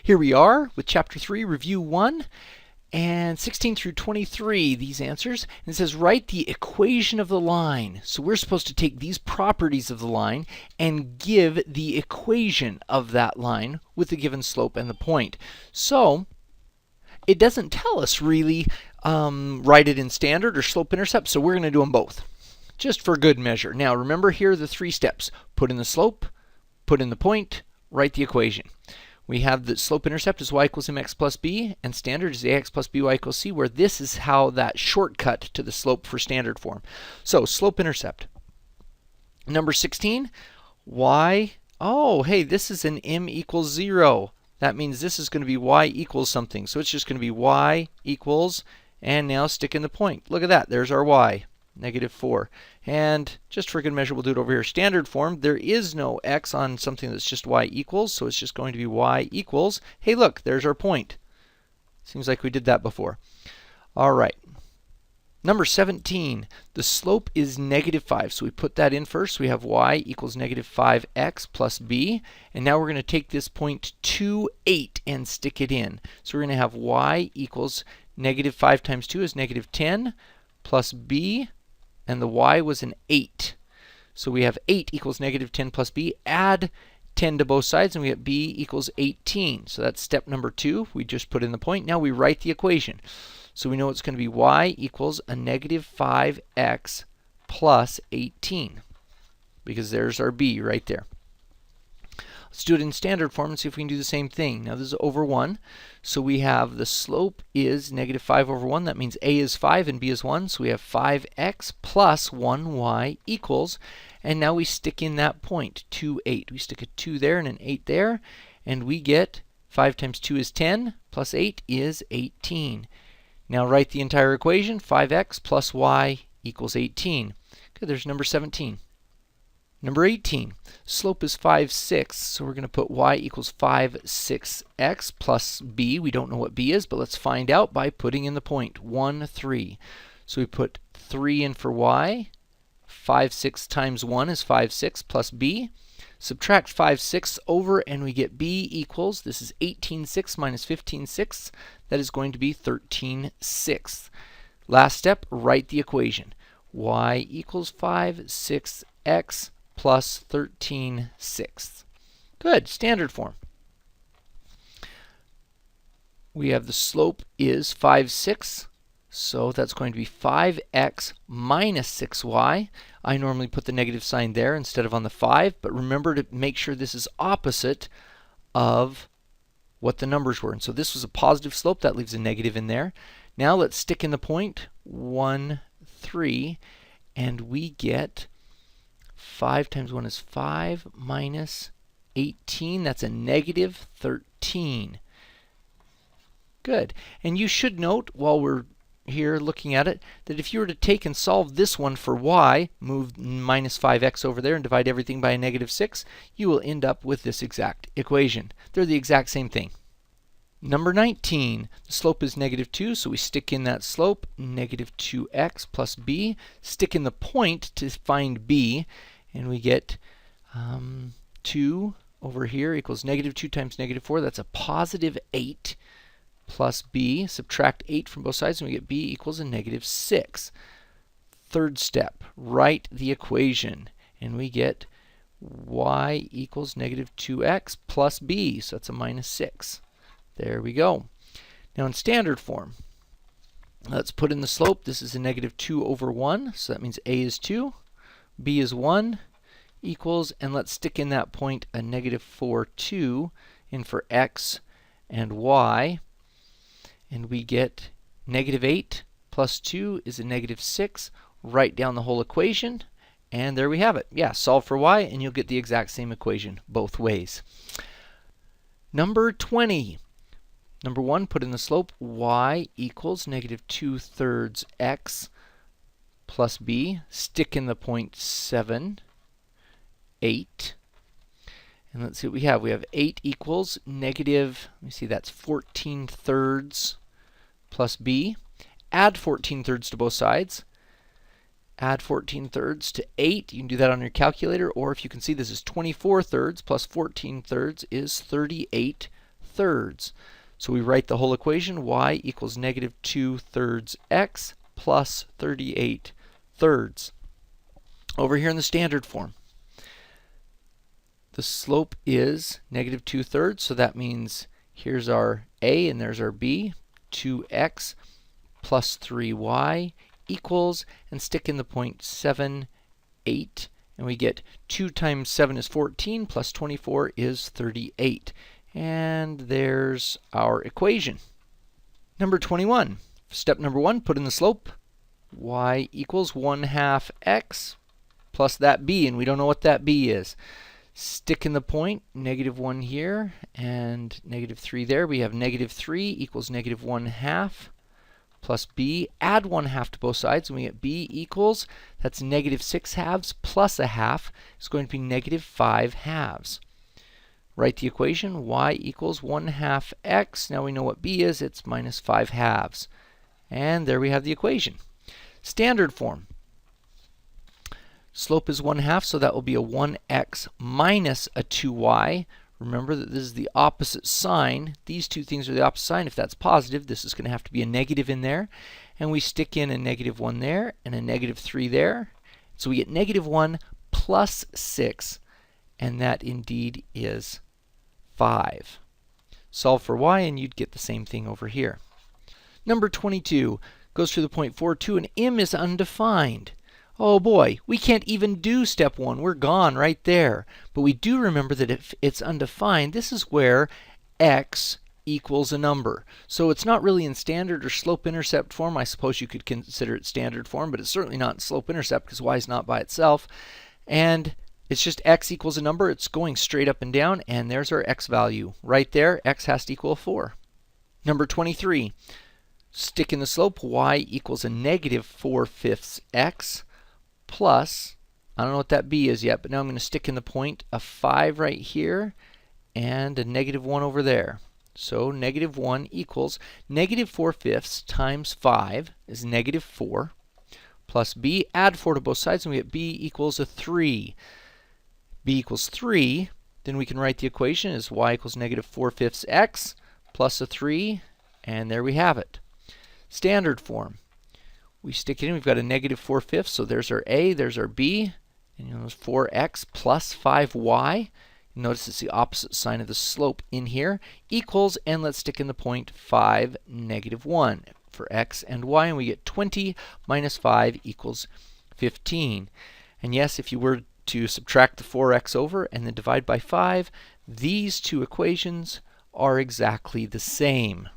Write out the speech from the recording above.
Here we are with Chapter 3, Review 1, and 16 through 23, these answers. And it says, write the equation of the line. So we're supposed to take these properties of the line and give the equation of that line with the given slope and the point. So it doesn't tell us really write it in standard or slope-intercept, so we're going to do them both, just for good measure. Now remember, here are the three steps. Put in the slope, put in the point, write the equation. We have the slope-intercept is y equals mx plus b, and standard is ax plus by equals c, where this is how that shortcut to the slope for standard form. So slope-intercept. Number 16, y, oh, hey, this is an m equals 0. That means this is going to be y equals something. So it's just going to be y equals, and now stick in the point. Look at that, there's our y. -4. And just for good measure, we'll do it over here. Standard form, there is no x on something that's just y equals, so it's just going to be y equals. Hey, look, there's our point. Seems like we did that before. All right. Number 17, the slope is -5, so we put that in first. We have y equals -5x plus b, and now we're going to take this point 2, 8 and stick it in. So we're going to have y equals -5 times 2 is -10 plus b, and the y was an 8. So we have 8 equals -10 plus b. Add 10 to both sides, and we get b equals 18. So that's step number 2. We just put in the point. Now we write the equation. So we know it's going to be y equals a -5x plus 18, because there's our b right there. Let's do it in standard form and see if we can do the same thing. Now this is over 1. So we have the slope is -5 over 1. That means a is 5 and b is 1. So we have 5x plus 1y equals. And now we stick in that point, 2, 8. We stick a 2 there and an 8 there. And we get 5 times 2 is 10 plus 8 is 18. Now write the entire equation. 5x plus y equals 18. Good, there's number 17. Number 18, slope is 5, 6, so we're going to put y equals 5, 6x plus b. We don't know what b is, but let's find out by putting in the point, 1, 3. So we put 3 in for y. 5, 6 times 1 is 5, 6 plus b. Subtract 5, 6 over, and we get b equals, this is 18, 6 minus 15, 6. That is going to be 13, 6. Last step, write the equation. Y equals 5, 6x plus 13, 6. Good, standard form. We have the slope is 5, 6. So that's going to be 5x minus 6y. I normally put the negative sign there instead of on the 5, but remember to make sure this is opposite of what the numbers were. And so this was a positive slope. That leaves a negative in there. Now let's stick in the point, 1, 3, and we get 5 times 1 is 5 minus 18. That's a -13. Good. And you should note while we're here looking at it that if you were to take and solve this one for y, move -5x over there and divide everything by a -6, you will end up with this exact equation. They're the exact same thing. Number 19, the slope is -2, so we stick in that slope, -2x plus b. Stick in the point to find b, and we get 2 over here equals -2 times -4. That's a positive 8 plus b. Subtract 8 from both sides, and we get b equals a -6. Third step, write the equation, and we get y equals -2x plus b. So that's a -6. There we go. Now in standard form, let's put in the slope. This is a -2 over 1, so that means a is 2, b is 1, equals, and let's stick in that point a -4, 2 in for x and y, and we get -8 plus 2 is a -6. Write down the whole equation, and there we have it. Yeah, solve for y, and you'll get the exact same equation both ways. Number 20. Number 1, put in the slope, y equals -2/3 x plus b. Stick in the point 7, 8. And let's see what we have. We have 8 equals negative, let me see, that's 14/3 plus b. Add 14/3 to both sides. Add 14/3 to 8. You can do that on your calculator, or if you can see, this is 24/3 plus 14/3 is 38/3. thirds. So we write the whole equation, y equals negative 2/3 x plus 38 thirds. Over here in the standard form, the slope is negative 2/3, so that means here's our a and there's our b, 2x plus 3y equals, and stick in the point 7, 8, and we get 2 times 7 is 14 plus 24 is 38. And there's our equation. Number 21. Step number 1, put in the slope. Y equals 1/2 x plus that b, and we don't know what that b is. Stick in the point, negative 1 here and negative 3 there. We have negative 3 equals negative 1/2 plus b. Add 1/2 to both sides, and we get b equals, that's negative 6/2 plus a half. It's going to be negative 5/2. Write the equation, y equals 1/2 x. Now we know what b is, it's minus 5/2. And there we have the equation. Standard form. Slope is 1/2, so that will be a 1x minus a 2y. Remember that this is the opposite sign. These two things are the opposite sign. If that's positive, this is going to have to be a negative in there. And we stick in a negative 1 there and a negative 3 there. So we get negative 1 plus 6, and that indeed is 5. Solve for y, and you'd get the same thing over here. Number 22 goes through the point 4-2, and m is undefined. Oh boy, we can't even do step 1. We're gone right there. But we do remember that if it's undefined, this is where x equals a number. So it's not really in standard or slope-intercept form. I suppose you could consider it standard form, but it's certainly not in slope-intercept because y is not by itself. And it's just x equals a number. It's going straight up and down, and there's our x value. Right there, x has to equal 4. Number 23. Stick in the slope, y equals a negative 4/5 x plus, I don't know what that b is yet, but now I'm going to stick in the point a 5 right here and a negative 1 over there. So negative 1 equals negative 4/5 times 5 is negative 4 plus b. Add 4 to both sides and we get b equals a 3. b equals 3. Then we can write the equation as y equals negative 4/5 x plus a 3, and there we have it. Standard form. We stick it in, we've got a negative 4/5, so there's our a, there's our b, and you know, 4x plus 5y. Notice it's the opposite sign of the slope in here, equals, and let's stick in the point 5, negative 1 for x and y, and we get 20 minus 5 equals 15. And yes, if you were to subtract the 4x over and then divide by 5, these two equations are exactly the same.